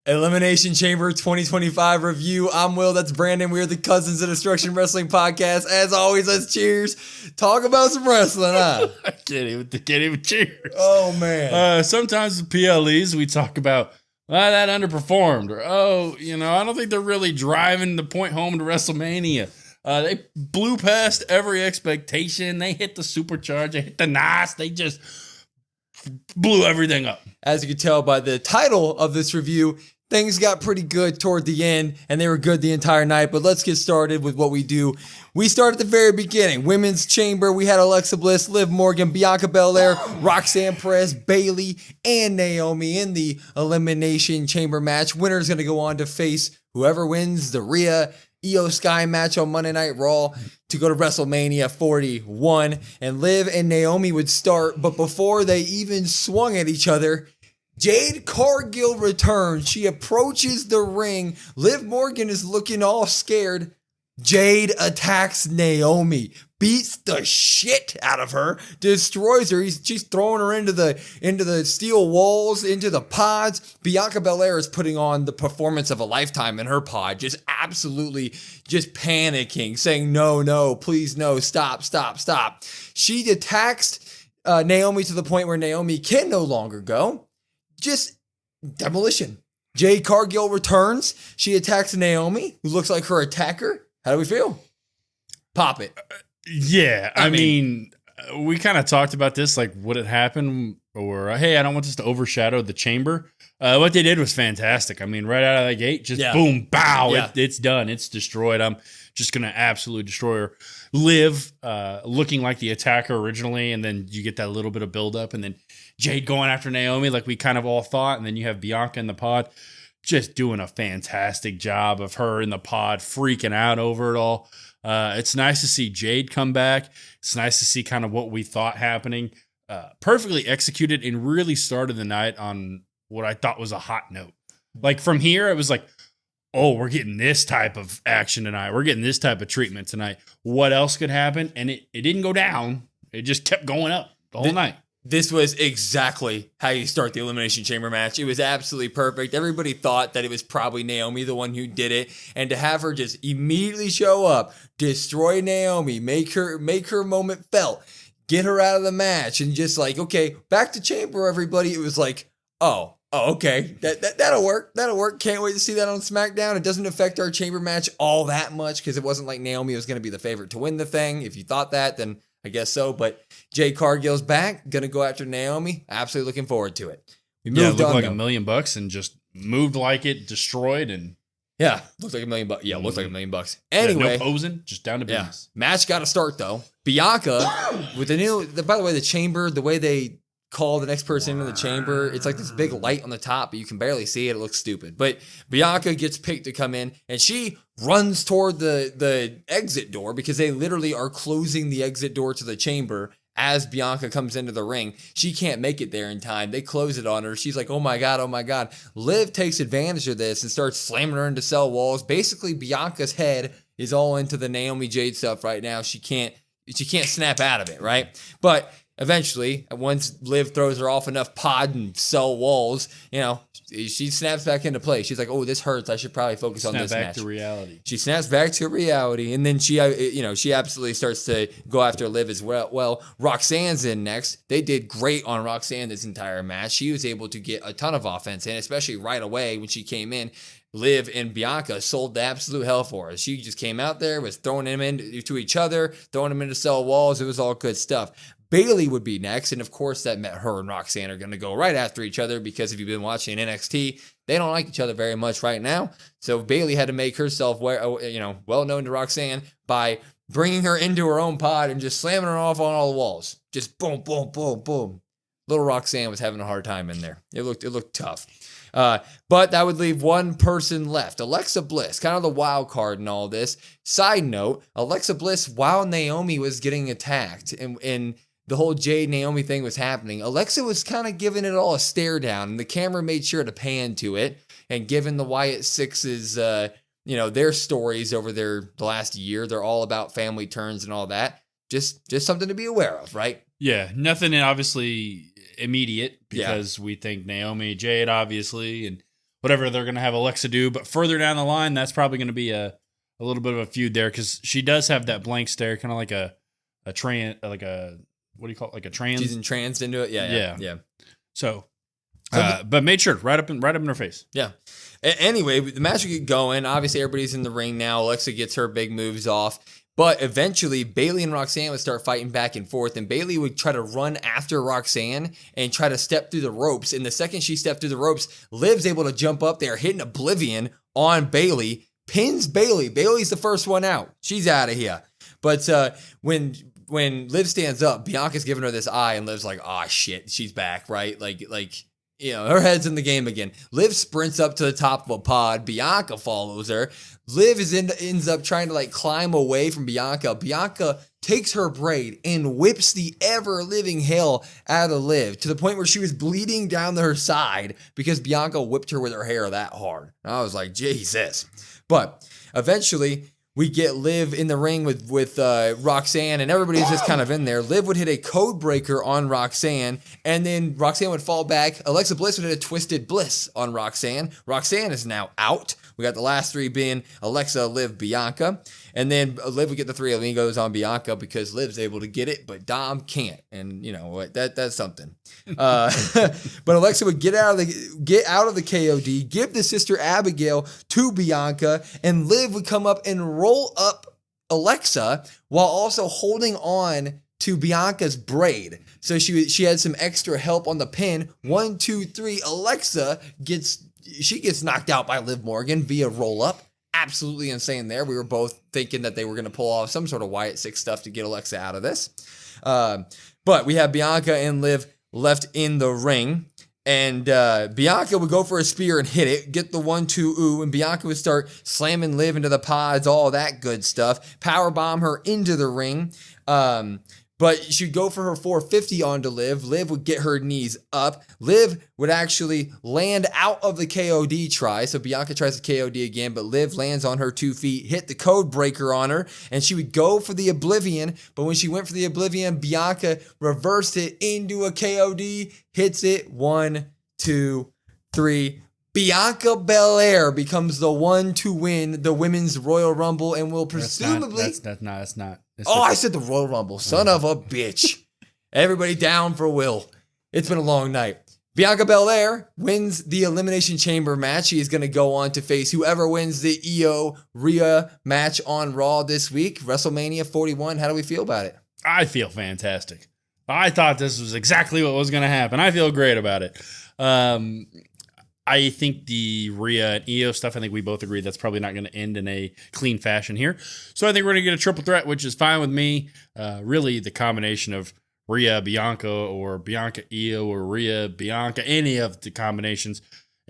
Elimination Chamber 2025 review. I'm Will. That's Brandon. We are the Cousins of Destruction Wrestling Podcast. As always, let's cheers. Talk about some wrestling, huh? I can't even cheers. Oh, man. Sometimes the PLEs, we talk about, that underperformed. Or, I don't think they're really driving the point home to WrestleMania. They blew past every expectation. They hit the supercharge. They hit the NOS. They just blew everything up. As you can tell by the title of this review, things got pretty good toward the end, and they were good the entire night. But let's get started with what we do. We start at the very beginning. Women's Chamber, we had Alexa Bliss, Liv Morgan, Bianca Belair, Roxanne Perez, Bayley, and Naomi in the Elimination Chamber match. Winner's going to go on to face whoever wins the Rhea Io Sky match on Monday Night Raw to go to WrestleMania 41. And Liv and Naomi would start, but before they even swung at each other, Jade Cargill returns. She approaches the ring. Liv Morgan is looking all scared. Jade attacks Naomi, beats the shit out of her, destroys her. She's throwing her into the steel walls, into the pods. Bianca Belair is putting on the performance of a lifetime in her pod, just absolutely just panicking, saying, no, please, no, stop. She attacks Naomi to the point where Naomi can no longer go. Just demolition. Jade Cargill returns. She attacks Naomi, who looks like her attacker. How do we feel? Pop it. Yeah, I mean, we kind of talked about this, like, would it happen? Or, hey, I don't want this to overshadow the chamber. What they did was fantastic. I mean, right out of the gate, just boom, bow, it's done. It's destroyed. I'm just going to absolutely destroy her. Liv, looking like the attacker originally, and then you get that little bit of buildup, and then Jade going after Naomi like we kind of all thought, and then you have Bianca in the pod just doing a fantastic job of her in the pod freaking out over it all. It's nice to see Jade come back. It's nice to see kind of what we thought happening. Perfectly executed and really started the night on what I thought was a hot note. Like from here, it was like, oh, we're getting this type of action tonight. We're getting this type of treatment tonight. What else could happen? And it didn't go down. It just kept going up the whole night. This was exactly how you start the Elimination Chamber match. It was absolutely perfect. Everybody thought that it was probably Naomi, the one who did it. And to have her just immediately show up, destroy Naomi, make her moment felt, get her out of the match, and just like, okay, back to Chamber, everybody. It was like, oh, okay, that'll work. That'll work. Can't wait to see that on SmackDown. It doesn't affect our Chamber match all that much because it wasn't like Naomi was going to be the favorite to win the thing. If you thought that, then I guess so. But Jade Cargill's back, going to go after Naomi. Absolutely looking forward to it. We moved on. Looked like $1 million and just moved like it, destroyed, and looks like $1 million. Yeah, looks like $1 million. Anyway, no posing, just down to business. Match got to start though. Bianca with by the way, the chamber, the way they call the next person into the chamber, it's like this big light on the top, but you can barely see it. It looks stupid. But Bianca gets picked to come in, and she runs toward the exit door because they literally are closing the exit door to the chamber as Bianca comes into the ring. She can't make it there in time. They close it on her. She's like, oh my God. Liv takes advantage of this and starts slamming her into cell walls. Basically, Bianca's head is all into the Naomi Jade stuff right now. She can't snap out of it, right? But eventually, once Liv throws her off enough pod and cell walls, she snaps back into place. She's like, oh, this hurts. I should probably focus on this match. Snap back to reality. She snaps back to reality, and then she absolutely starts to go after Liv as well. Well, Roxanne's in next. They did great on Roxanne this entire match. She was able to get a ton of offense in, especially right away when she came in. Liv and Bianca sold the absolute hell for us. She just came out there, was throwing them into each other, throwing them into cell walls. It was all good stuff. Bayley would be next, and of course that meant her and Roxanne are going to go right after each other because if you've been watching NXT, they don't like each other very much right now. So Bayley had to make herself well known to Roxanne by bringing her into her own pod and just slamming her off on all the walls. Just boom, boom, boom, boom. Little Roxanne was having a hard time in there. It looked tough. But that would leave one person left. Alexa Bliss, kind of the wild card in all this. Side note, Alexa Bliss, while Naomi was getting attacked and the whole Jade Naomi thing was happening, Alexa was kind of giving it all a stare down, and the camera made sure to pan to it. And given the Wyatt Sixes, their stories over the last year, they're all about family turns and all that. Just something to be aware of, right? Yeah, nothing obviously immediate because we think Naomi, Jade, obviously, whatever they're going to have Alexa do. But further down the line, that's probably going to be a little bit of a feud there because she does have that blank stare, kind of like a what do you call it? Like a trans. She's entranced into it. Yeah. So, but made sure right up in her face. Yeah. Anyway, the match will get going. Obviously, everybody's in the ring now. Alexa gets her big moves off. But eventually, Bayley and Roxanne would start fighting back and forth, and Bayley would try to run after Roxanne and try to step through the ropes. And the second she stepped through the ropes, Liv's able to jump up there, hitting Oblivion on Bayley, pins Bayley. Bayley's the first one out. She's out of here. But when Liv stands up, Bianca's giving her this eye, and Liv's like, "Oh shit, she's back!" Right? Like her head's in the game again. Liv sprints up to the top of a pod. Bianca follows her. Liv ends up trying to climb away from Bianca. Bianca takes her braid and whips the ever-living hell out of Liv to the point where she was bleeding down her side because Bianca whipped her with her hair that hard. And I was like, Jesus. But eventually, we get Liv in the ring with Roxanne, and everybody's just kind of in there. Liv would hit a code breaker on Roxanne, and then Roxanne would fall back. Alexa Bliss would hit a Twisted Bliss on Roxanne. Roxanne is now out. We got the last three being Alexa, Liv, Bianca. And then Liv would get the three amigos on Bianca because Liv's able to get it, but Dom can't. And you know what? That's something. But Alexa would get out of the KOD, give the sister Abigail to Bianca, and Liv would come up and roll up Alexa while also holding on to Bianca's braid. So she had some extra help on the pin. 1, 2, 3. Alexa gets knocked out by Liv Morgan via roll up. Absolutely insane there. We were both thinking that they were going to pull off some sort of Wyatt Six stuff to get Alexa out of this. But we have Bianca and Liv left in the ring. And Bianca would go for a spear and hit it, get the 1-2 and Bianca would start slamming Liv into the pods, all that good stuff. Powerbomb her into the ring. But she'd go for her 450 onto Liv. Liv would get her knees up. Liv would actually land out of the KOD try. So Bianca tries the KOD again, but Liv lands on her 2 feet, hit the code breaker on her, and she would go for the Oblivion. But when she went for the Oblivion, Bianca reversed it into a KOD, hits it 1, 2, 3. Bianca Belair becomes the one to win the Women's Royal Rumble and will presumably... That's not. I said the Royal Rumble. Son of a bitch. Everybody down for Will. It's been a long night. Bianca Belair wins the Elimination Chamber match. She is going to go on to face whoever wins the Io Rhea match on Raw this week. WrestleMania 41. How do we feel about it? I feel fantastic. I thought this was exactly what was going to happen. I feel great about it. I think the Rhea and Io stuff, I think we both agree that's probably not going to end in a clean fashion here. So I think we're going to get a triple threat, which is fine with me. Really, the combination of Rhea, Bianca, or Bianca, Io, or Rhea, Bianca, any of the combinations,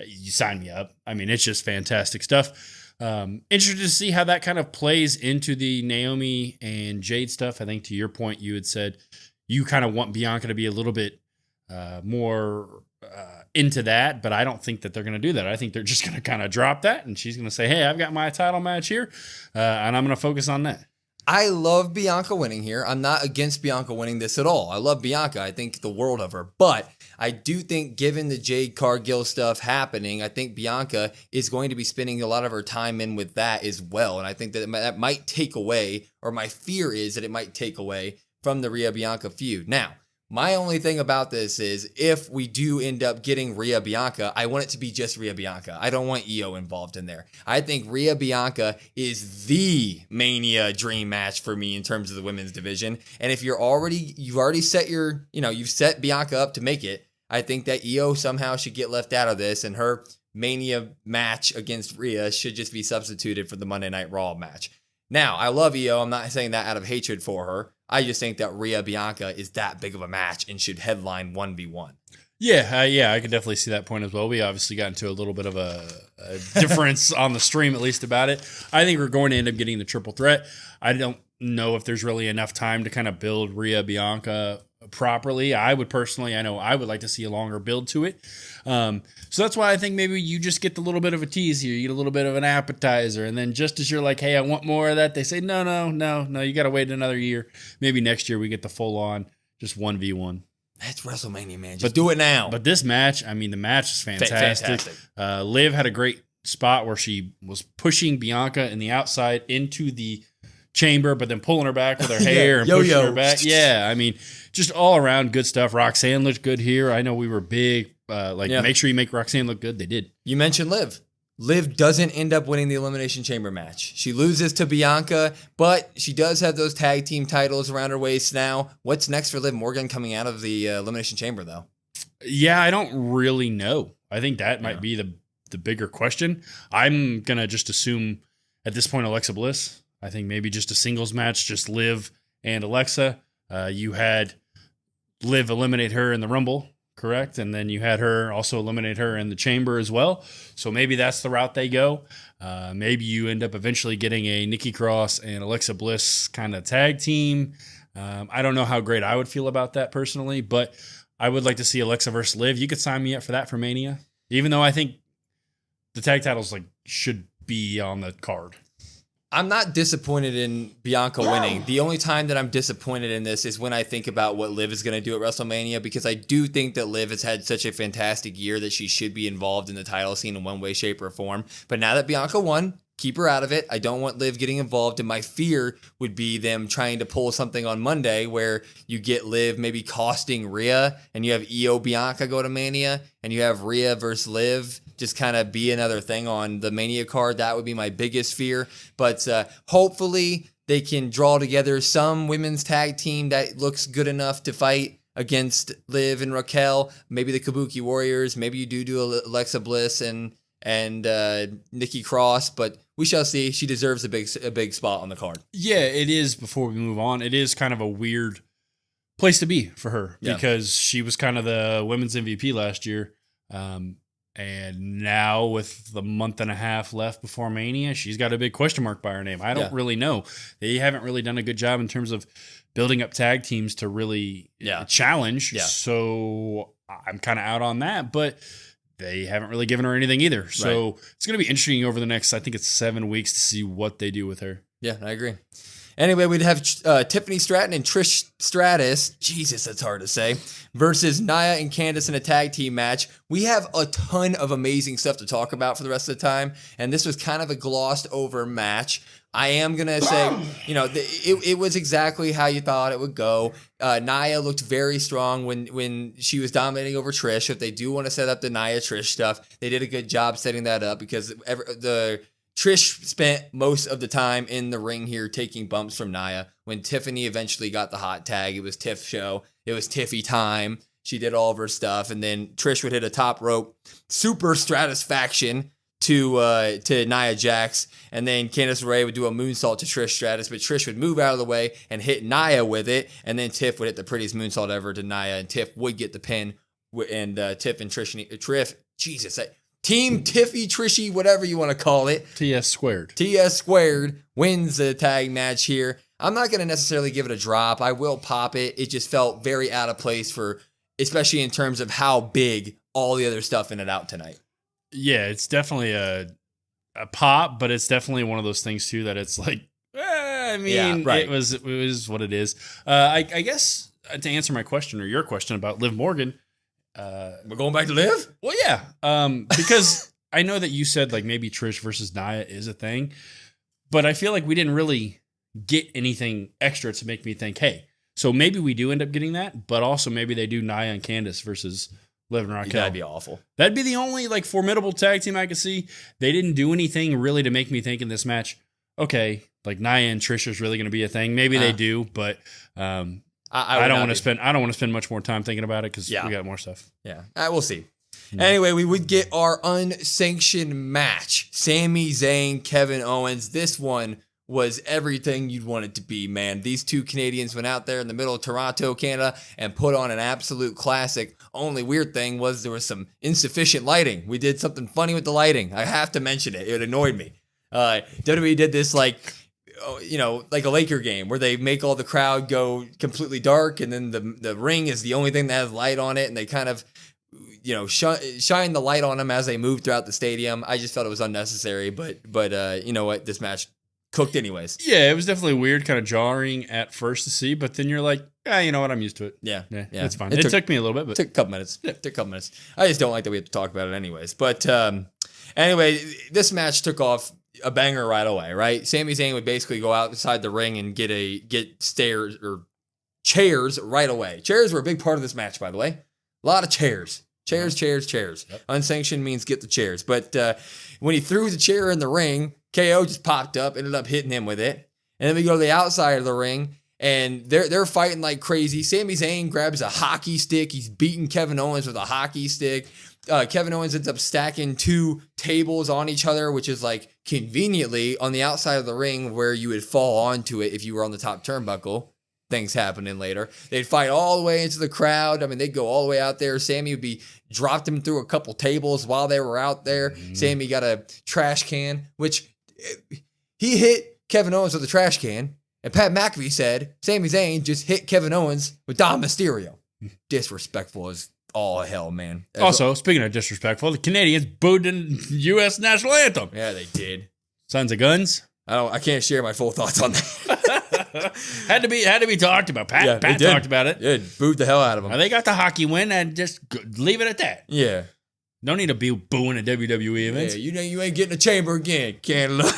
you sign me up. I mean, it's just fantastic stuff. Interested to see how that kind of plays into the Naomi and Jade stuff. I think to your point, you had said you kind of want Bianca to be a little bit more into that, but I don't think that they're going to do that. I think they're just going to kind of drop that, and she's going to say, hey, I've got my title match here, and I'm going to focus on that. I love Bianca winning here. I'm not against Bianca winning this at all. I love Bianca. I think the world of her. But I do think given the Jade Cargill stuff happening, I think Bianca is going to be spending a lot of her time in with that as well. And I think that might take away, or my fear is that it might take away from the Rhea Bianca feud. Now, my only thing about this is if we do end up getting Rhea Bianca, I want it to be just Rhea Bianca. I don't want Io involved in there. I think Rhea Bianca is the Mania dream match for me in terms of the women's division. And if you've already set you've set Bianca up to make it, I think that Io somehow should get left out of this, and her Mania match against Rhea should just be substituted for the Monday Night Raw match. Now, I love Io. I'm not saying that out of hatred for her. I just think that Rhea Bianca is that big of a match and should headline 1v1. Yeah, I could definitely see that point as well. We obviously got into a little bit of a difference on the stream, at least about it. I think we're going to end up getting the triple threat. I don't know if there's really enough time to kind of build Rhea Bianca properly. I would like to see a longer build to it. So that's why I think maybe you just get the little bit of a tease here. You get a little bit of an appetizer. And then just as you're like, hey, I want more of that, they say, no, you got to wait another year. Maybe next year we get the full on just 1v1. That's WrestleMania, man. Just do it now. But this match, I mean, the match is fantastic. Liv had a great spot where she was pushing Bianca in the outside into the chamber, but then pulling her back with her hair and pushing her back. Yeah, I mean, just all around good stuff. Roxanne looked good here. I know we were big. Make sure you make Roxanne look good. They did. You mentioned Liv. Liv doesn't end up winning the Elimination Chamber match. She loses to Bianca, but she does have those tag team titles around her waist now. What's next for Liv Morgan coming out of the Elimination Chamber, though? Yeah, I don't really know. I think that might be the bigger question. I'm going to just assume at this point Alexa Bliss. I think maybe just a singles match, just Liv and Alexa. You had Liv eliminate her in the Rumble, correct? And then you had her also eliminate her in the Chamber as well. So maybe that's the route they go. Maybe you end up eventually getting a Nikki Cross and Alexa Bliss kind of tag team. I don't know how great I would feel about that personally, but I would like to see Alexa versus Liv. You could sign me up for that for Mania, even though I think the tag titles should be on the card. I'm not disappointed in Bianca winning. The only time that I'm disappointed in this is when I think about what Liv is going to do at WrestleMania, because I do think that Liv has had such a fantastic year that she should be involved in the title scene in one way, shape, or form. But now that Bianca won, keep her out of it. I don't want Liv getting involved, and my fear would be them trying to pull something on Monday where you get Liv maybe costing Rhea, and you have Io Bianca go to Mania, and you have Rhea versus Liv just kind of be another thing on the Mania card. That would be my biggest fear. But hopefully they can draw together some women's tag team that looks good enough to fight against Liv and Raquel. Maybe the Kabuki Warriors. Maybe you do Alexa Bliss and Nikki Cross. But we shall see. She deserves a big spot on the card. Yeah, it is. Before we move on, it is kind of a weird place to be for her because she was kind of the women's MVP last year. And now with the month and a half left before Mania, she's got a big question mark by her name. I don't really know. They haven't really done a good job in terms of building up tag teams to really challenge. Yeah. So I'm kind of out on that, but they haven't really given her anything either. So it's going to be interesting over the next, I think it's 7 weeks to see what they do with her. Yeah, I agree. Anyway, we'd have Tiffany Stratton and Trish Stratus, Jesus, that's hard to say, versus Nia and Candice in a tag team match. We have a ton of amazing stuff to talk about for the rest of the time, and this was kind of a glossed over match. I am going to say, it was exactly how you thought it would go. Nia looked very strong when she was dominating over Trish. If they do want to set up the Nia Trish stuff, they did a good job setting that up because Trish spent most of the time in the ring here taking bumps from Nia. When Tiffany eventually got the hot tag, it was Tiff show. It was Tiffy time. She did all of her stuff. And then Trish would hit a top rope super stratisfaction to Nia Jax. And then Candice LeRae would do a moonsault to Trish Stratus, but Trish would move out of the way and hit Nia with it. And then Tiff would hit the prettiest moonsault ever to Nia, and Tiff would get the pin. And Tiff and Trish, Jesus, Team Tiffy, Trishy, whatever you want to call it. TS squared. TS squared wins the tag match here. I'm not going to necessarily give it a drop. I will pop it. It just felt very out of place especially in terms of how big all the other stuff in it out tonight. Yeah, it's definitely a pop, but it's definitely one of those things too that it's like, it was what it is. I guess to answer my question or your question about Liv Morgan, we're going back to Liv? Well, yeah. Because I know that you said like maybe Trish versus Nia is a thing, but I feel like we didn't really get anything extra to make me think, hey, so maybe we do end up getting that, but also maybe they do Nia and Candice versus Liv and Raquel. That'd be awful. That'd be the only like formidable tag team I could see. They didn't do anything really to make me think in this match, okay, like Nia and Trish is really going to be a thing. Maybe they do, but I don't want to spend much more time thinking about it because we got more stuff. Yeah, we'll see. Anyway, we would get our unsanctioned match. Sami Zayn, Kevin Owens. This one was everything you'd want it to be, man. These two Canadians went out there in the middle of Toronto, Canada, and put on an absolute classic. Only weird thing was there was some insufficient lighting. We did something funny with the lighting. I have to mention it. It annoyed me. WWE did this like a Laker game where they make all the crowd go completely dark, and then the ring is the only thing that has light on it, and they kind of shine the light on them as they move throughout the stadium. I just felt it was unnecessary, but you know what? This match cooked anyways. Yeah, it was definitely weird, kind of jarring at first to see, but then you're like, you know what? I'm used to it. Yeah. It's fine. It took me a little bit, but took a couple minutes. Yeah, took a couple minutes. I just don't like that we have to talk about it anyways. But anyway, this match took off a banger right away, right? Sami Zayn would basically go outside the ring and get stairs or chairs right away. Chairs were a big part of this match, by the way. A lot of chairs. Chairs. Yep. Unsanctioned means get the chairs. But when he threw the chair in the ring, KO just popped up, ended up hitting him with it. And then we go to the outside of the ring, and they're fighting like crazy. Sami Zayn grabs a hockey stick. He's beating Kevin Owens with a hockey stick. Kevin Owens ends up stacking 2 tables on each other, which is like conveniently on the outside of the ring where you would fall onto it if you were on the top turnbuckle. Things happening later. They'd fight all the way into the crowd. I mean, they'd go all the way out there. Sammy would be dropped him through a couple tables while they were out there. Mm-hmm. Sammy got a trash can, which he hit Kevin Owens with a trash can. And Pat McAfee said Sami Zayn just hit Kevin Owens with Dom Mysterio. Disrespectful as all hell, man. Also, speaking of disrespectful, the Canadians booed the U.S. national anthem. Yeah, they did. Sons of guns. I can't share my full thoughts on that. had to be talked about. Pat talked about it. Yeah, booed the hell out of them. They got the hockey win and just leave it at that. Yeah. No need to be booing at WWE events. Yeah, you know you ain't getting a chamber again, Canada.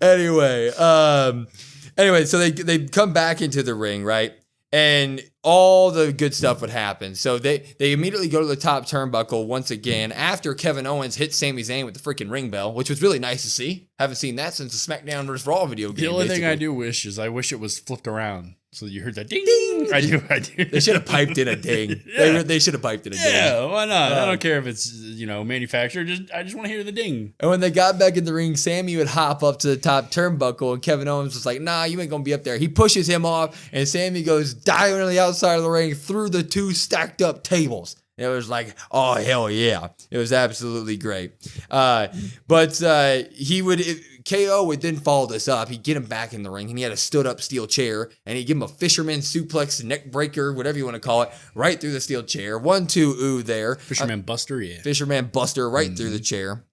Anyway, so they come back into the ring, right? And all the good stuff would happen. So they immediately go to the top turnbuckle once again after Kevin Owens hits Sami Zayn with the freaking ring bell, which was really nice to see. Haven't seen that since the SmackDown vs. Raw video game. The only thing I do wish is I wish it was flipped around. So you heard that ding, ding. I do. They should have piped in a ding. Yeah. They should have piped in a ding. Yeah, why not? I don't care if it's, manufactured. I just want to hear the ding. And when they got back in the ring, Sammy would hop up to the top turnbuckle, and Kevin Owens was like, nah, you ain't going to be up there. He pushes him off, and Sammy goes diving on the outside of the ring through the 2 stacked up tables. It was like, oh, hell yeah. It was absolutely great. KO would then follow this up. He'd get him back in the ring, and he had a stood-up steel chair, and he'd give him a fisherman suplex, neck breaker, whatever you want to call it, right through the steel chair. 1-2, ooh, there. Fisherman buster, yeah. Fisherman buster right through the chair.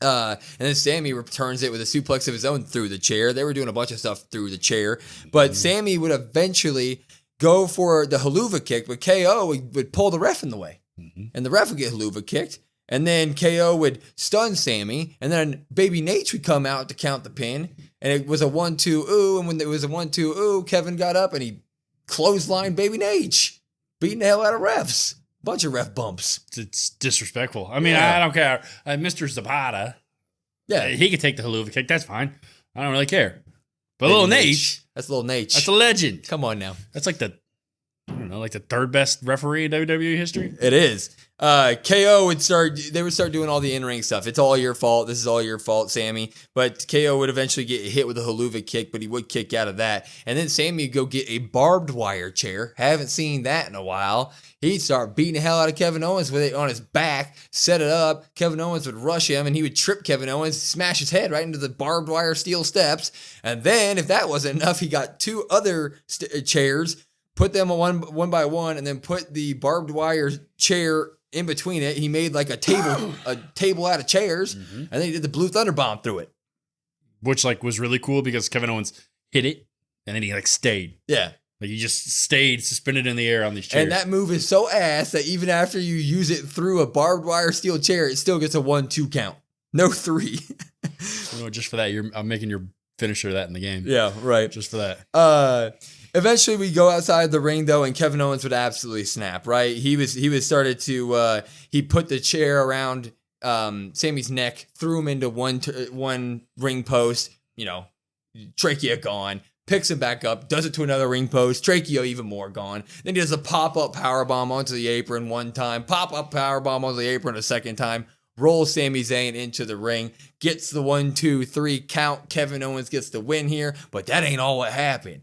And then Sammy returns it with a suplex of his own through the chair. They were doing a bunch of stuff through the chair, but Sammy would eventually go for the haluva kick, but KO would pull the ref in the way. Mm-hmm. And the ref would get haluva kicked. And then KO would stun Sammy. And then Baby Nate would come out to count the pin. And it was a 1-2, ooh. And when it was a 1-2, ooh, Kevin got up and he clotheslined Baby Nate. Beating the hell out of refs. Bunch of ref bumps. It's disrespectful. I mean, I don't care. Mr. Zapata. Yeah. He could take the haluva kick. That's fine. I don't really care. But Baby little Nate. That's little Nate. That's a legend. Come on now. That's like the 3rd best referee in WWE history. It is. KO would start doing all the in-ring stuff. It's all your fault. This is all your fault, Sammy. But KO would eventually get hit with a haluva kick, but he would kick out of that. And then Sammy would go get a barbed wire chair. Haven't seen that in a while. He'd start beating the hell out of Kevin Owens with it on his back, set it up. Kevin Owens would rush him, and he would trip Kevin Owens, smash his head right into the barbed wire steel steps. And then, if that wasn't enough, he got 2 other chairs, put them one by one, and then put the barbed wire chair in between it. He made like a table out of chairs, and then he did the Blue Thunder Bomb through it. Which was really cool because Kevin Owens hit it, and then he stayed. Yeah. He just stayed suspended in the air on these chairs. And that move is so ass that even after you use it through a barbed wire steel chair, it still gets a 1-2 count. No 3. Just for that, I'm making your finisher that in the game. Yeah, right. Just for that. Eventually, we go outside the ring, though, and Kevin Owens would absolutely snap, right? He started to, he put the chair around Sammy's neck, threw him into one ring post, trachea gone, picks him back up, does it to another ring post, trachea even more gone. Then he does a pop-up powerbomb onto the apron one time, pop-up powerbomb onto the apron a second time, rolls Sami Zayn into the ring, gets the 1-2-3 count. Kevin Owens gets the win here, but that ain't all what happened.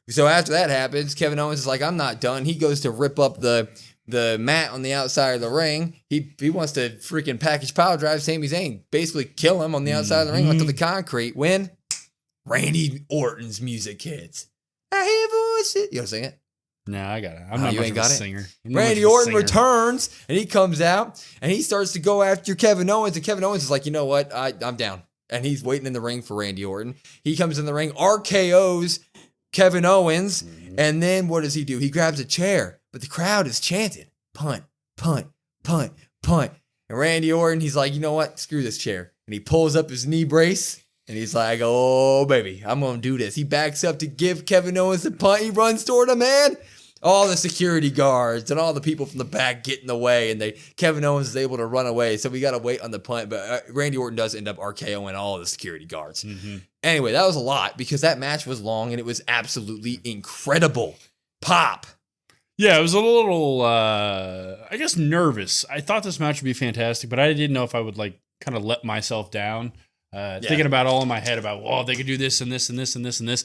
So after that happens, Kevin Owens is like, I'm not done. He goes to rip up the mat on the outside of the ring. He wants to freaking package power drive Sami Zayn, basically kill him on the outside of the ring onto the concrete. When Randy Orton's music hits. I hear voices. You want to sing it? No, I got it. I'm not much of a singer. Randy Orton returns, and he comes out, and he starts to go after Kevin Owens, and Kevin Owens is like, you know what? I'm down. and he's waiting in the ring for Randy Orton. He comes in the ring, RKO's Kevin Owens, and then what does he do? He grabs a chair, but the crowd is chanting, punt, punt, punt, punt. And Randy Orton, he's like, you know what? Screw this chair. And he pulls up his knee brace, and he's like, oh, baby, I'm going to do this. He backs up to give Kevin Owens the punt. He runs toward him, man. All the security guards and all the people from the back get in the way, and Kevin Owens is able to run away. So we got to wait on the punt, but Randy Orton does end up RKOing all the security guards. Anyway, that was a lot because that match was long and it was absolutely incredible. Pop. Yeah, it was a little, I guess, nervous. I thought this match would be fantastic, but I didn't know if I would kind of let myself down. Thinking about all in my head about, oh, they could do this and this and this and this and this.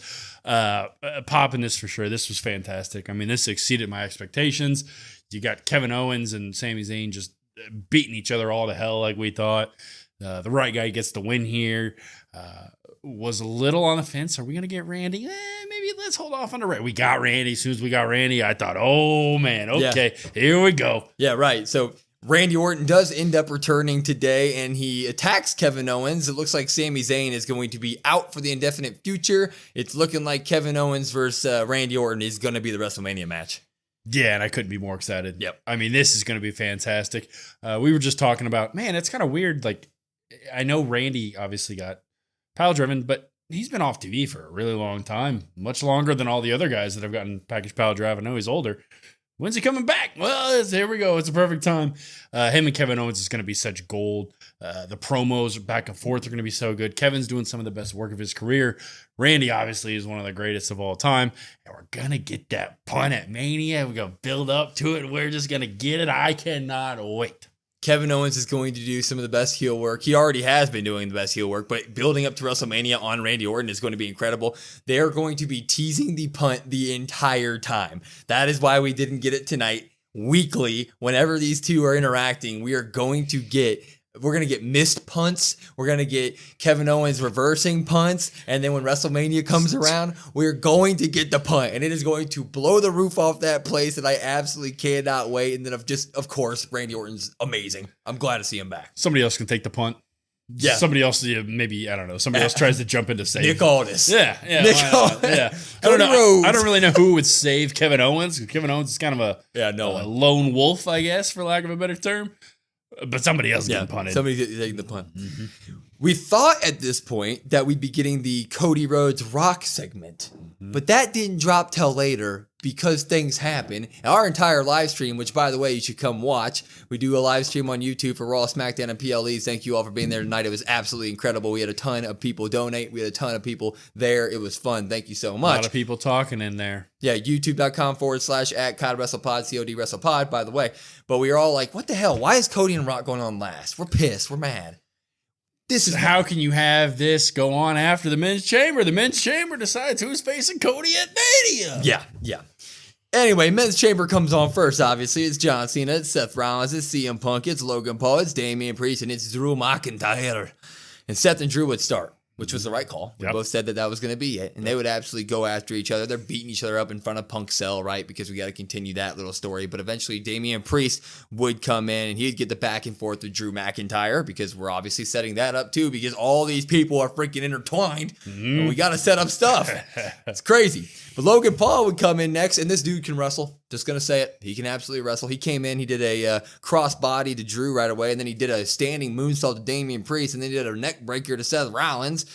Popping this for sure. This was fantastic. I mean, this exceeded my expectations. You got Kevin Owens and Sami Zayn just beating each other all to hell like we thought. The right guy gets the win here. Was a little on the fence. Are we going to get Randy? Maybe let's hold off on the Randy. We got Randy. As soon as we got Randy, I thought, oh, man, okay, here we go. Yeah, right. So Randy Orton does end up returning today, and he attacks Kevin Owens. It looks like Sami Zayn is going to be out for the indefinite future. It's looking like Kevin Owens versus Randy Orton is going to be the WrestleMania match. Yeah, and I couldn't be more excited. Yep. I mean, this is going to be fantastic. We were just talking about, man, it's kind of weird. I know Randy obviously got pile-driven, but he's been off TV for a really long time, much longer than all the other guys that have gotten package pile-drive. I know he's older. When's he coming back? Well, here we go. It's a perfect time. Him and Kevin Owens is going to be such gold. The promos back and forth are going to be so good. Kevin's doing some of the best work of his career. Randy obviously is one of the greatest of all time. And we're going to get that punt at Mania. We're going to build up to it. We're just going to get it. I cannot wait. Kevin Owens is going to do some of the best heel work. He already has been doing the best heel work, but building up to WrestleMania on Randy Orton is going to be incredible. They're going to be teasing the punt the entire time. That is why we didn't get it tonight. Weekly, whenever these two are interacting, we're going to get missed punts. We're going to get Kevin Owens reversing punts. And then when WrestleMania comes around, we're going to get the punt. And it is going to blow the roof off that place. And I absolutely cannot wait. And then of course, Randy Orton's amazing. I'm glad to see him back. Somebody else can take the punt. Yeah. Somebody else, maybe, I don't know. Somebody else tries to jump in to save. Nick Aldis. Yeah. Nick Aldis. Yeah. I don't really know who would save Kevin Owens. Kevin Owens is kind of a lone wolf, I guess, for lack of a better term. But somebody else getting punted. Somebody's taking the punt. Mm-hmm. We thought at this point that we'd be getting the Cody Rhodes Rock segment, but that didn't drop till later because things happen. Our entire live stream, which by the way, you should come watch. We do a live stream on YouTube for Raw, SmackDown, and PLEs. Thank you all for being there tonight. It was absolutely incredible. We had a ton of people donate. We had a ton of people there. It was fun. Thank you so much. A lot of people talking in there. Yeah, youtube.com/@COD WrestlePod, COD WrestlePod, by the way. But we were all like, what the hell? Why is Cody and Rock going on last? We're pissed. We're mad. How can you have this go on after the men's chamber? The men's chamber decides who's facing Cody at Mania. Yeah. Anyway, men's chamber comes on first, obviously. It's John Cena, it's Seth Rollins, it's CM Punk, it's Logan Paul, it's Damian Priest, and it's Drew McIntyre. And Seth and Drew would start, which was the right call. We both said that was going to be it. And they would absolutely go after each other. They're beating each other up in front of Punk Cell, right? Because we got to continue that little story. But eventually Damian Priest would come in and he'd get the back and forth with Drew McIntyre because we're obviously setting that up too because all these people are freaking intertwined. And we got to set up stuff. It's crazy. But Logan Paul would come in next and this dude can wrestle. Just going to say it. He can absolutely wrestle. He came in. He did a cross body to Drew right away. And then he did a standing moonsault to Damian Priest. And then he did a neck breaker to Seth Rollins.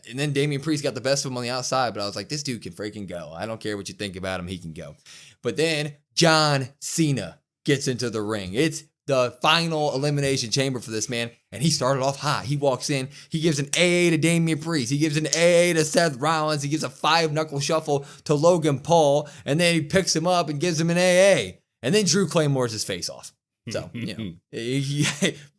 And then Damian Priest got the best of him on the outside, but I was like, this dude can freaking go. I don't care what you think about him, he can go. But then John Cena gets into the ring. It's the final elimination chamber for this man, and he started off hot. He walks in, he gives an AA to Damian Priest, he gives an AA to Seth Rollins, he gives a 5-knuckle shuffle to Logan Paul, and then he picks him up and gives him an AA. And then Drew Claymore's his face off. So,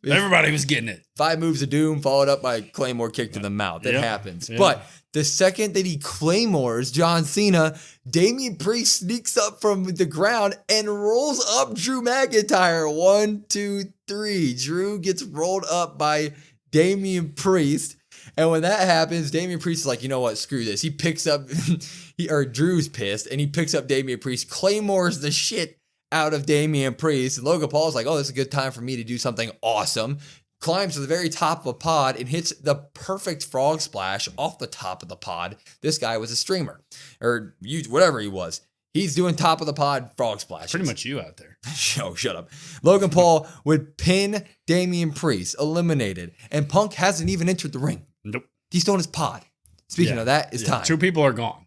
everybody was getting it. 5 moves of doom followed up by a Claymore kick to the mouth. That happens. Yeah. But the second that he Claymores John Cena, Damian Priest sneaks up from the ground and rolls up Drew McIntyre. 1, 2, 3. Drew gets rolled up by Damian Priest. And when that happens, Damian Priest is like, you know what? Screw this. He picks up, Drew's pissed, and he picks up Damian Priest, Claymores the shit out of Damian Priest. And Logan Paul's like, oh, this is a good time for me to do something awesome. climbs to the very top of a pod and hits the perfect frog splash off the top of the pod. This guy was a streamer, or whatever he was. He's doing top of the pod frog splashes. Pretty much you out there. Oh, shut up. Logan Paul would pin Damian Priest, eliminated, and Punk hasn't even entered the ring. Nope. He's still in his pod. Speaking of that, it's time. 2 people are gone.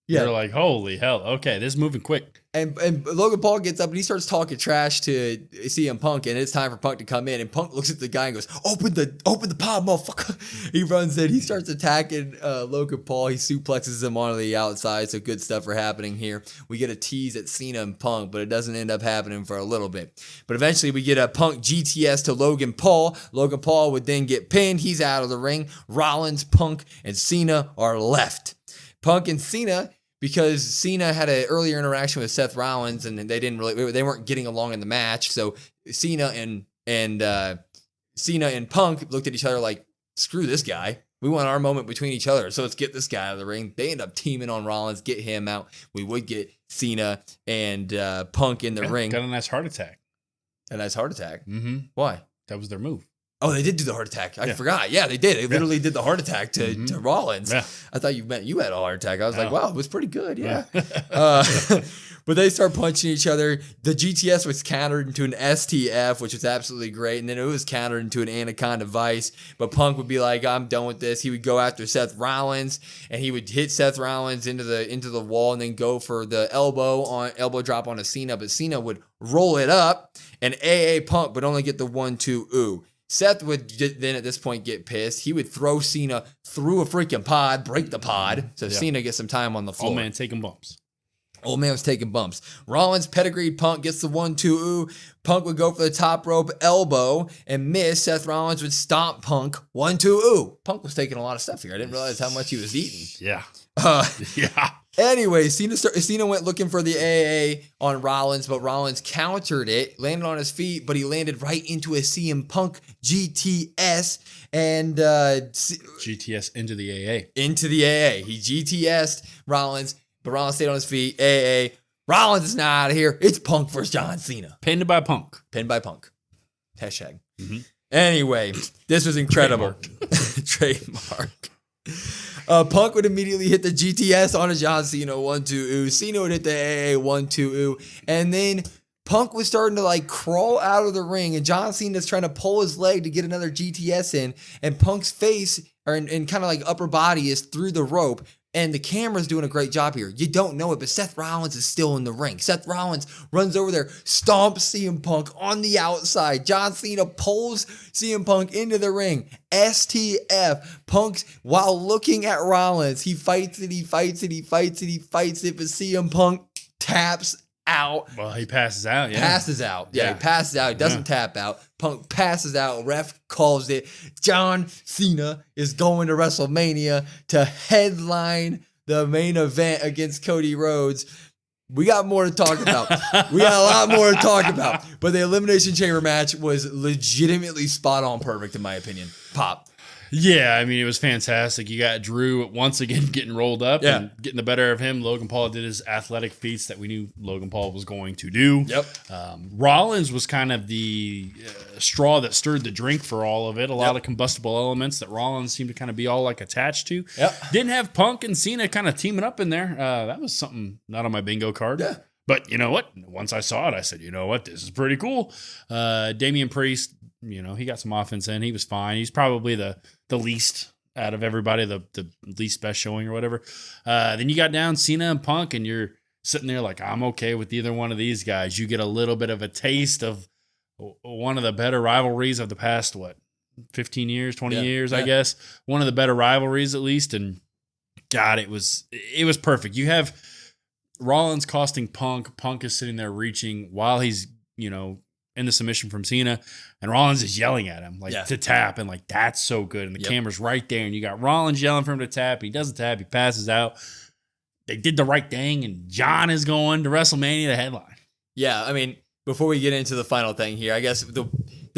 Yeah. They're like, holy hell. Okay, this is moving quick. And Logan Paul gets up and he starts talking trash to CM Punk, and it's time for Punk to come in. And Punk looks at the guy and goes, "Open the pod, motherfucker!" He runs in. He starts attacking Logan Paul. He suplexes him onto the outside. So good stuff are happening here. We get a tease at Cena and Punk, but it doesn't end up happening for a little bit. But eventually we get a Punk GTS to Logan Paul. Logan Paul would then get pinned. He's out of the ring. Rollins, Punk, and Cena are left. Punk and Cena, because Cena had an earlier interaction with Seth Rollins and they weren't getting along in the match. So Cena and Punk looked at each other like, screw this guy. We want our moment between each other. So let's get this guy out of the ring. They end up teaming on Rollins, get him out. We would get Cena and Punk in the ring. Got a nice heart attack. A nice heart attack? Mm-hmm. Why? That was their move. Oh, they did do the heart attack. I forgot. Yeah, they did. They literally did the heart attack to Rollins. Yeah. I thought you meant you had a heart attack. I was like, wow, it was pretty good. Yeah. But they start punching each other. The GTS was countered into an STF, which was absolutely great. And then it was countered into an Anaconda Vice. But Punk would be like, I'm done with this. He would go after Seth Rollins, and he would hit Seth Rollins into the wall and then go for the elbow drop on a Cena. But Cena would roll it up, and AA Punk would only get the 1-2-ooh. Seth would then at this point get pissed. He would throw Cena through a freaking pod, break the pod, so Cena gets some time on the floor. Old man taking bumps. Old man was taking bumps. Rollins pedigreed Punk, gets the 1-2-ooh. Punk would go for the top rope elbow and miss. Seth Rollins would stomp Punk, 1-2-ooh. Punk was taking a lot of stuff here. I didn't realize how much he was eating. Yeah. Yeah. Anyway, Cena went looking for the AA on Rollins, but Rollins countered it, landed on his feet, but he landed right into a CM Punk GTS and GTS into the AA. Into the AA. He GTS'd Rollins, but Rollins stayed on his feet. AA. Rollins is not out of here. It's Punk versus John Cena. Pinned by Punk. Pinned by Punk. Hashtag. Mm-hmm. Anyway, this was incredible. Trademark. Punk would immediately hit the GTS on a John Cena 1-2-ooh. Cena would hit the AA 1-2-ooh. And then Punk was starting to like crawl out of the ring, and John Cena's trying to pull his leg to get another GTS in. And Punk's face and kind of like upper body is through the rope. And the camera's doing a great job here. You don't know it, but Seth Rollins is still in the ring. Seth Rollins runs over there, stomps CM Punk on the outside. John Cena pulls CM Punk into the ring. STF. Punk's, while looking at Rollins, he fights it, but CM Punk taps out. Well, he passes out, yeah. Passes out. Yeah, he passes out. He doesn't tap out. Punk passes out. Ref calls it. John Cena is going to WrestleMania to headline the main event against Cody Rhodes. We got more to talk about. We got a lot more to talk about. But the Elimination Chamber match was legitimately spot on perfect, in my opinion. Pop. Yeah, I mean, it was fantastic. You got Drew once again getting rolled up and getting the better of him. Logan Paul did his athletic feats that we knew Logan Paul was going to do. Yep. Rollins was kind of the straw that stirred the drink for all of it. A lot of combustible elements that Rollins seemed to kind of be all like attached to. Yep. Didn't have Punk and Cena kind of teaming up in there. That was something not on my bingo card. Yeah. But you know what? Once I saw it, I said, you know what? This is pretty cool. Damian Priest, you know, he got some offense in. He was fine. He's probably the least out of everybody, the least best showing or whatever. Then you got down Cena and Punk, and you're sitting there like, I'm okay with either one of these guys. You get a little bit of a taste of one of the better rivalries of the past, 15 years, 20 years, I guess. One of the better rivalries, at least. And God, it was perfect. You have Rollins costing Punk. Punk is sitting there reaching while he's, you know, in the submission from Cena, and Rollins is yelling at him to tap, and like that's so good. And the camera's right there, and you got Rollins yelling for him to tap. He doesn't tap, he passes out. They did the right thing, and John is going to WrestleMania, the headline. Yeah, I mean, before we get into the final thing here, I guess the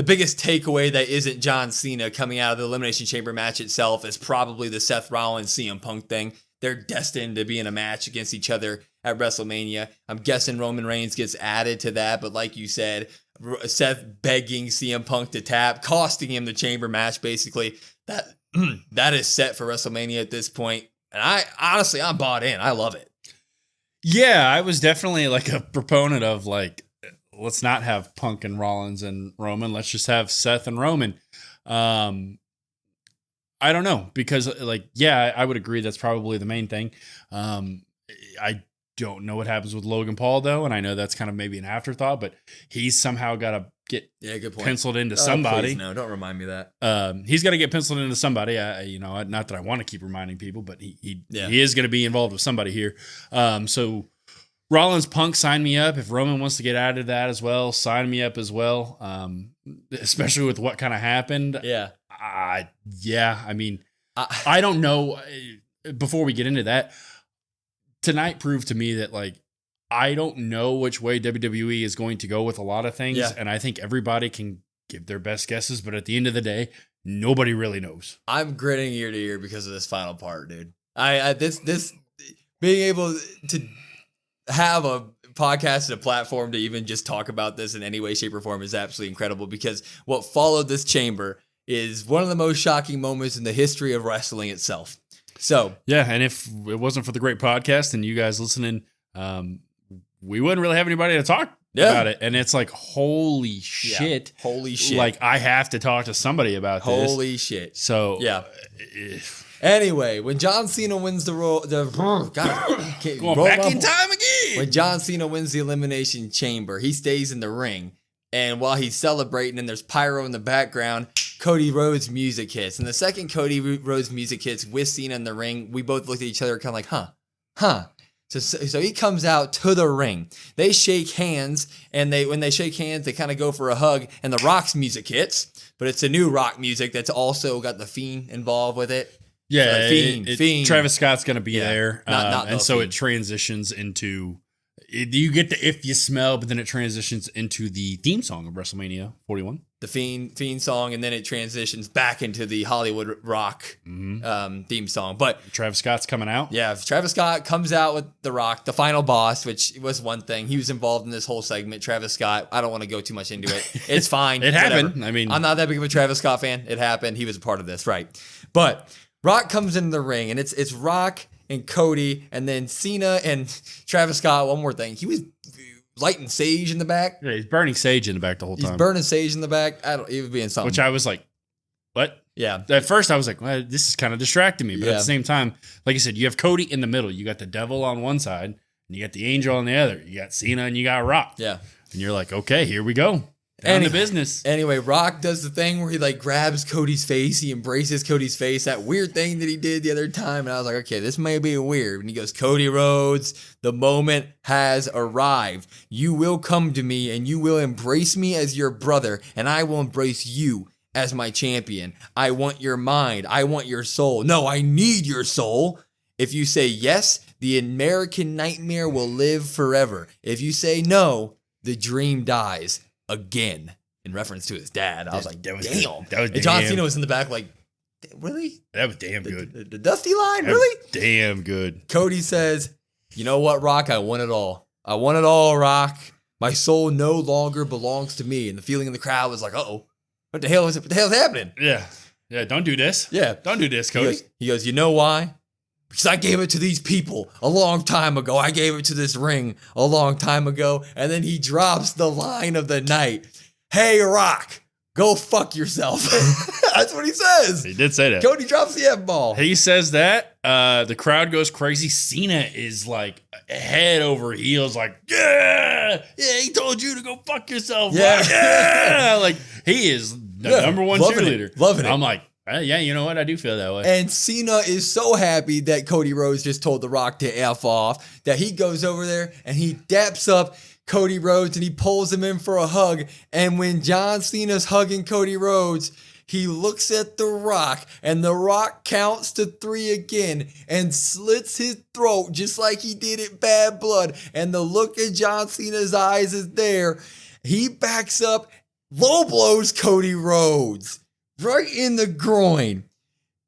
biggest takeaway that isn't John Cena coming out of the Elimination Chamber match itself is probably the Seth Rollins CM Punk thing. They're destined to be in a match against each other at WrestleMania. I'm guessing Roman Reigns gets added to that, but like you said, Seth begging CM Punk to tap, costing him the chamber match, basically. That is set for WrestleMania at this point. And I'm bought in. I love it. Yeah, I was definitely like a proponent of like, let's not have Punk and Rollins and Roman. Let's just have Seth and Roman. I don't know, because like, yeah, I would agree that's probably the main thing. I don't know what happens with Logan Paul though, and I know that's kind of maybe an afterthought, but he's somehow got to get good point. Penciled into somebody. No, don't remind me of that. He's got to get penciled into somebody. Not that I want to keep reminding people, but he is going to be involved with somebody here. So Rollins, Punk, sign me up. If Roman wants to get out of that as well, sign me up as well. Especially with what kind of happened. Yeah. I mean, I don't know. Before we get into that, tonight proved to me that like, I don't know which way WWE is going to go with a lot of things. Yeah. And I think everybody can give their best guesses, but at the end of the day, nobody really knows. I'm grinning ear to ear because of this final part, dude. This being able to have a podcast and a platform to even just talk about this in any way, shape, or form is absolutely incredible, because what followed this chamber is one of the most shocking moments in the history of wrestling itself. So yeah, and if it wasn't for the great podcast and you guys listening, we wouldn't really have anybody to talk about it. And it's like, holy shit. Yeah. Holy shit. Like, I have to talk to somebody about this. Holy shit. So yeah. Anyway, when John Cena wins going back in time again. When John Cena wins the Elimination Chamber, he stays in the ring. And while he's celebrating and there's pyro in the background, Cody Rhodes' music hits. And the second Cody Rhodes' music hits with Cena in the ring, we both looked at each other kind of like, huh. So he comes out to the ring. They shake hands, and when they shake hands, they kind of go for a hug, and The Rock's music hits. But it's a new Rock music that's also got the Fiend involved with it. Yeah, so Fiend. Travis Scott's going to be there. And so Fiend. It transitions into... You get the If You Smell, but then it transitions into the theme song of WrestleMania 41. The Fiend song, and then it transitions back into the Hollywood Rock theme song. But Travis Scott's coming out. Yeah, Travis Scott comes out with The Rock, the final boss, which was one thing. He was involved in this whole segment. Travis Scott, I don't want to go too much into it. It's fine. It happened. Whatever. I mean, I'm not that big of a Travis Scott fan. It happened. He was a part of this, right? But Rock comes into the ring, and it's Rock and Cody, and then Cena and Travis Scott. One more thing. He was lighting sage in the back. Yeah, he's burning sage in the back the whole time. He's burning sage in the back. He was being something. Which I was like, what? Yeah. At first I was like, well, this is kind of distracting me. But at the same time, like I said, you have Cody in the middle. You got the devil on one side, and you got the angel on the other. You got Cena and you got Rock. Yeah. And you're like, okay, here we go. Down to business. Anyway, Rock does the thing where he like grabs Cody's face. He embraces Cody's face. That weird thing that he did the other time. And I was like, okay, this may be weird. And he goes, Cody Rhodes, the moment has arrived. You will come to me and you will embrace me as your brother. And I will embrace you as my champion. I want your mind. I want your soul. No, I need your soul. If you say yes, the American nightmare will live forever. If you say no, the dream dies. Again, in reference to his dad. I was like, damn. And John Cena was in the back like, really? That was damn good. The Dusty line? Really? Damn good. Cody says, you know what, Rock? I want it all. I want it all, Rock. My soul no longer belongs to me. And the feeling in the crowd was like, uh-oh. What the hell is happening? Yeah. Yeah, don't do this. Yeah. Don't do this, Cody. He goes, you know why? Because I gave it to these people a long time ago. I gave it to this ring a long time ago. And then he drops the line of the night. Hey, Rock, go fuck yourself. That's what he says. He did say that. Cody drops the F-ball. He says that. The crowd goes crazy. Cena is like head over heels like, yeah, he told you to go fuck yourself. Yeah. Rock. Yeah. Like, he is the number one cheerleader. Loving it. I'm like, yeah, you know what? I do feel that way. And Cena is so happy that Cody Rhodes just told The Rock to F off that he goes over there and he daps up Cody Rhodes and he pulls him in for a hug. And when John Cena's hugging Cody Rhodes, he looks at The Rock and The Rock counts to 3 again and slits his throat just like he did at Bad Blood. And the look in John Cena's eyes is there. He backs up, low blows Cody Rhodes. Right in the groin.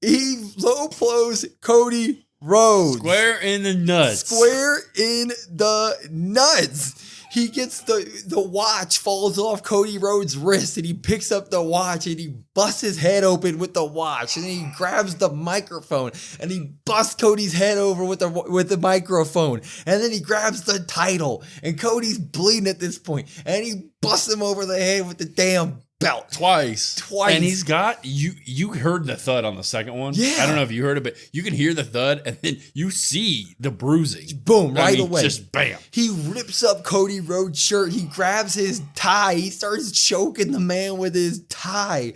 He low blows Cody Rhodes. Square in the nuts. Square in the nuts. He gets the watch falls off Cody Rhodes' wrist, and he picks up the watch and he busts his head open with the watch, and then he grabs the microphone and he busts Cody's head over with the microphone, and then he grabs the title, and Cody's bleeding at this point, and he busts him over the head with the damn belt twice, and he's got you heard the thud on the second one. I don't know if you heard it, but you can hear the thud, and then you see the bruising. Boom, away, just bam. He rips up Cody Rhodes' shirt. He grabs his tie. He starts choking the man with his tie.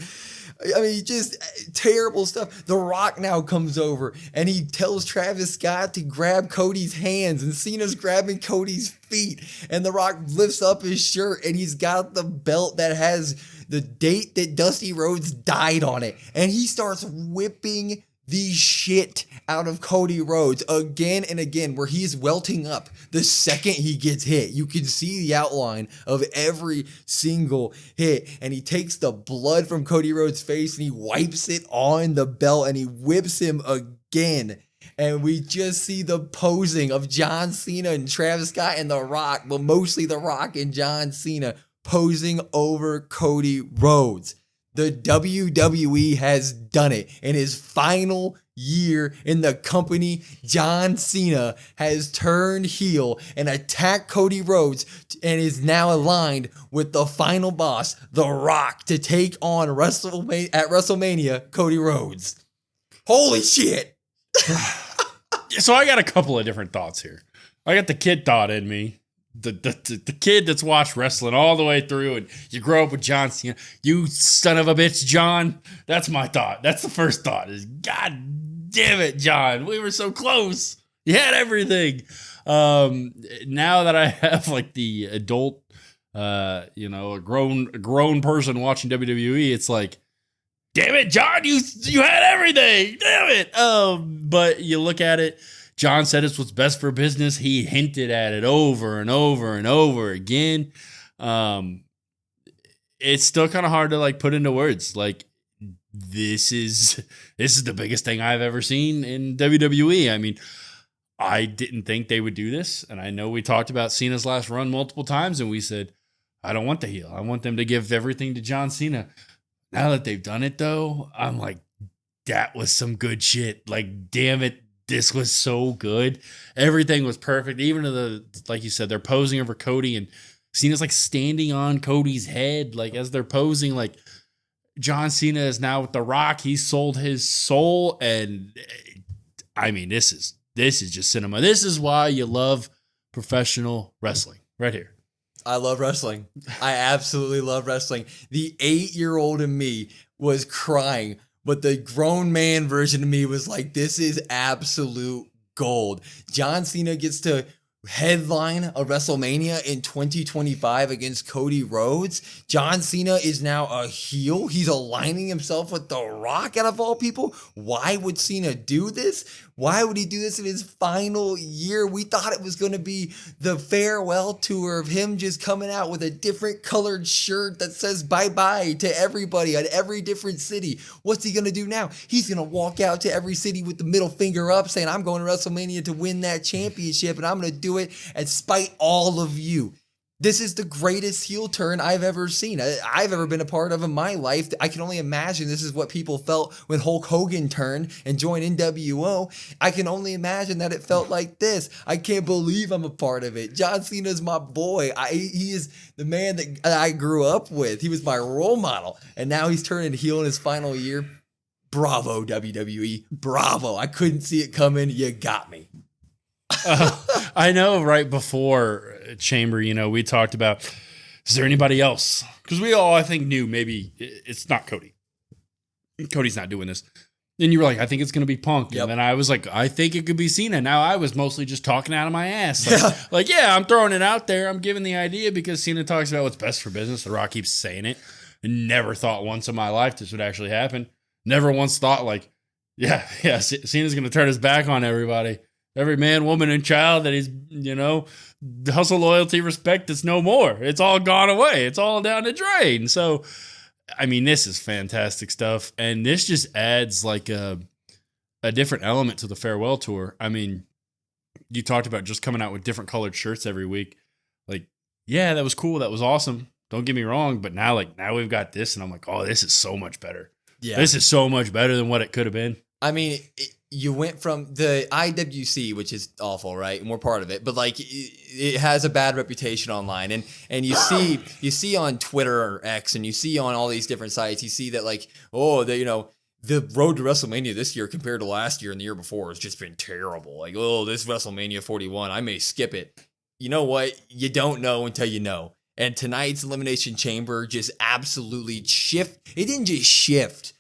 I mean, just terrible stuff. The Rock now comes over and he tells Travis Scott to grab Cody's hands, and Cena's grabbing Cody's feet, and The Rock lifts up his shirt and he's got the belt that has the date that Dusty Rhodes died on it, and he starts whipping the shit out of Cody Rhodes again and again, where he's welting up the second he gets hit. You can see the outline of every single hit, and he takes the blood from Cody Rhodes' face and he wipes it on the belt and he whips him again. And we just see the posing of John Cena and Travis Scott and The Rock, but mostly The Rock and John Cena posing over Cody Rhodes. The WWE has done it. In his final year in the company, John Cena has turned heel and attacked Cody Rhodes and is now aligned with the final boss, The Rock, to take on at WrestleMania, Cody Rhodes. Holy shit! So I got a couple of different thoughts here. I got the kid thought in me. The kid that's watched wrestling all the way through, and you grow up with John Cena. You son of a bitch, John. That's my thought. That's the first thought is, God damn it, John. We were so close. You had everything. Now that I have like the adult, a grown person watching WWE, it's like, damn it, John, you had everything. Damn it. But you look at it, John said it's what's best for business. He hinted at it over and over and over again. It's still kind of hard to like put into words. Like, this is the biggest thing I've ever seen in WWE. I mean, I didn't think they would do this. And I know we talked about Cena's last run multiple times, and we said, I don't want the heel. I want them to give everything to John Cena. Now that they've done it, though, I'm like, that was some good shit. Like, damn it. This was so good. Everything was perfect. Even like you said, they're posing over Cody, and Cena's like standing on Cody's head. Like, as they're posing, like, John Cena is now with The Rock. He sold his soul. And I mean, this is just cinema. This is why you love professional wrestling right here. I love wrestling. I absolutely love wrestling. The 8-year-old in me was crying, but the grown man version of me was like, this is absolute gold. John Cena gets to headline a WrestleMania in 2025 against Cody Rhodes. John Cena is now a heel. He's aligning himself with The Rock, out of all people. Why would Cena do this? Why would he do this in his final year? We thought it was going to be the farewell tour of him just coming out with a different colored shirt that says bye-bye to everybody at every different city. What's he going to do now? He's going to walk out to every city with the middle finger up saying, I'm going to WrestleMania to win that championship, and I'm going to do it and spite all of you. This is the greatest heel turn I've ever seen. I've ever been a part of in my life. I can only imagine this is what people felt when Hulk Hogan turned and joined NWO. I can only imagine that it felt like this. I can't believe I'm a part of it. John Cena's my boy. He is the man that I grew up with. He was my role model. And now he's turning heel in his final year. Bravo, WWE. Bravo. I couldn't see it coming. You got me. I know right before Chamber, we talked about, is there anybody else? Because we all, I think, knew maybe it's not Cody. Cody's not doing this. And you were like, I think it's going to be Punk. Yep. And then I was like, I think it could be Cena. Now I was mostly just talking out of my ass. Like, I'm throwing it out there. I'm giving the idea because Cena talks about what's best for business. The Rock keeps saying it. Never thought once in my life this would actually happen. Never once thought like, Cena's going to turn his back on everybody. Every man, woman, and child that he's, hustle, loyalty, respect, it's no more. It's all gone away. It's all down the drain. So, I mean, this is fantastic stuff. And this just adds like a different element to the farewell tour. I mean, you talked about just coming out with different colored shirts every week. Like, yeah, that was cool. That was awesome. Don't get me wrong. But now we've got this and I'm like, oh, this is so much better. Yeah. This is so much better than what it could have been. I mean, you went from the IWC, which is awful, right? And we're part of it, but like it has a bad reputation online. And you see on Twitter or X, and you see on all these different sites, you see that like, oh, the road to WrestleMania this year compared to last year and the year before has just been terrible. Like, oh, this WrestleMania 41, I may skip it. You know what? You don't know until you know. And tonight's Elimination Chamber just absolutely it didn't just shift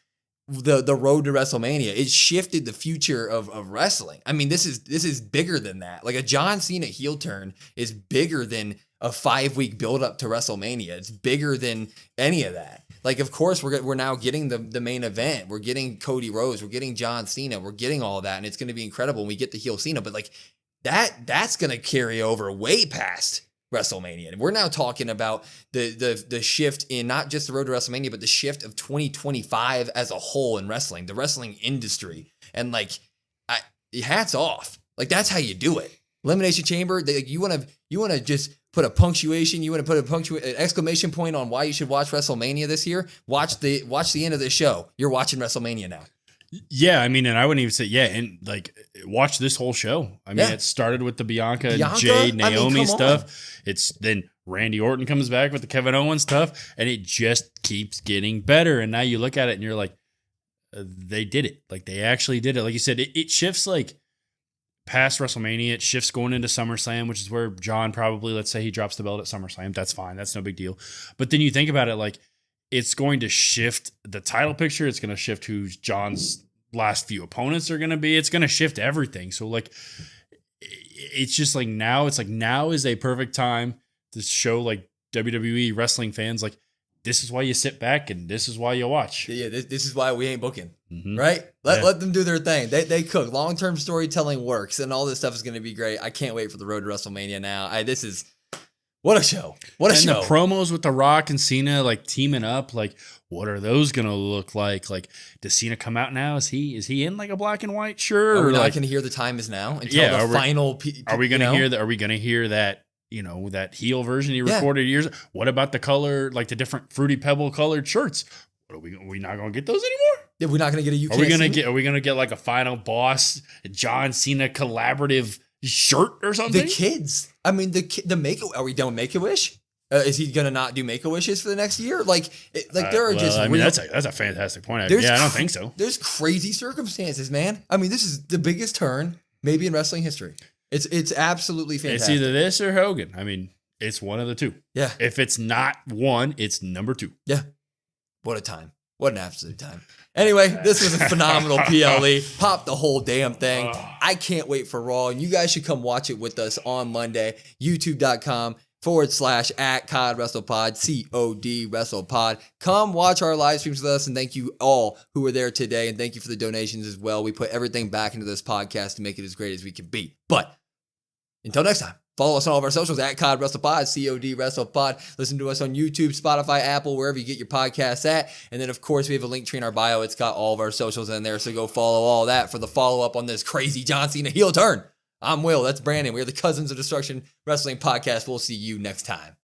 the road to WrestleMania. It shifted the future of wrestling. I mean, this is bigger than that. Like a John Cena heel turn is bigger than a 5-week build up to WrestleMania. It's bigger than any of that. Like, of course, we're now getting the main event. We're getting Cody Rhodes. We're getting John Cena. We're getting all that, and it's going to be incredible when we get to heel Cena. But like that's going to carry over way past WrestleMania. And we're now talking about the shift in not just the road to WrestleMania, but the shift of 2025 as a whole in wrestling, the wrestling industry. And like, hats off. Like, that's how you do it. Elimination Chamber. You want to just put a punctuation. You want to put an exclamation point on why you should watch WrestleMania this year. Watch the end of this show. You're watching WrestleMania now. Yeah, I mean, and I wouldn't even say, and like, watch this whole show. I mean, it started with the Bianca and Jade, Naomi stuff. It's then Randy Orton comes back with the Kevin Owens stuff, and it just keeps getting better. And now you look at it and you're like, they did it. Like, they actually did it. Like you said, it shifts like past WrestleMania. It shifts going into SummerSlam, which is where John probably, let's say he drops the belt at SummerSlam. That's fine. That's no big deal. But then you think about it, like, it's going to shift the title picture. It's going to shift who John's last few opponents are going to be. It's going to shift everything. So like, it's just like now is a perfect time to show like WWE wrestling fans, like, this is why you sit back and this is why you watch. Yeah, this is why we ain't booking, right? Let them do their thing. They cook. Long-term storytelling works, and all this stuff is going to be great. I can't wait for the road to WrestleMania now. What a show. What a show. And the promos with The Rock and Cena, like, teaming up, like, what are those going to look like? Like, does Cena come out now? Is he in like a black and white shirt? Are we not going to hear the time is now until the final? Are we going to hear that? Are we going to hear that, that heel version he recorded years? What about the color, like the different Fruity Pebble colored shirts? Are we not going to get those anymore? Yeah, we're not going to get a UK. Are we going to get like a final boss John Cena collaborative shirt or something? The kids. I mean, the Make-A-Wish. Are we done with Make-A-Wish? Is he gonna not do Make-A-Wishes for the next year? There are just. I mean, that's a fantastic point. I don't think so. There's crazy circumstances, man. I mean, this is the biggest turn maybe in wrestling history. It's absolutely fantastic. It's either this or Hogan. I mean, it's one of the two. Yeah. If it's not one, it's number two. Yeah. What a time. What an absolute time. Anyway, this was a phenomenal PLE. Pop the whole damn thing. I can't wait for Raw, and you guys should come watch it with us on Monday. YouTube.com/@COD WrestlePod, COD WrestlePod. Come watch our live streams with us, and thank you all who were there today, and thank you for the donations as well. We put everything back into this podcast to make it as great as we can be. But until next time, follow us on all of our socials @COD WrestlePod, COD WrestlePod. Listen to us on YouTube, Spotify, Apple, wherever you get your podcasts at. And then, of course, we have a link tree in our bio. It's got all of our socials in there, so go follow all that for the follow-up on this crazy John Cena heel turn. I'm Will. That's Brandon. We're the Cousins of Destruction Wrestling Podcast. We'll see you next time.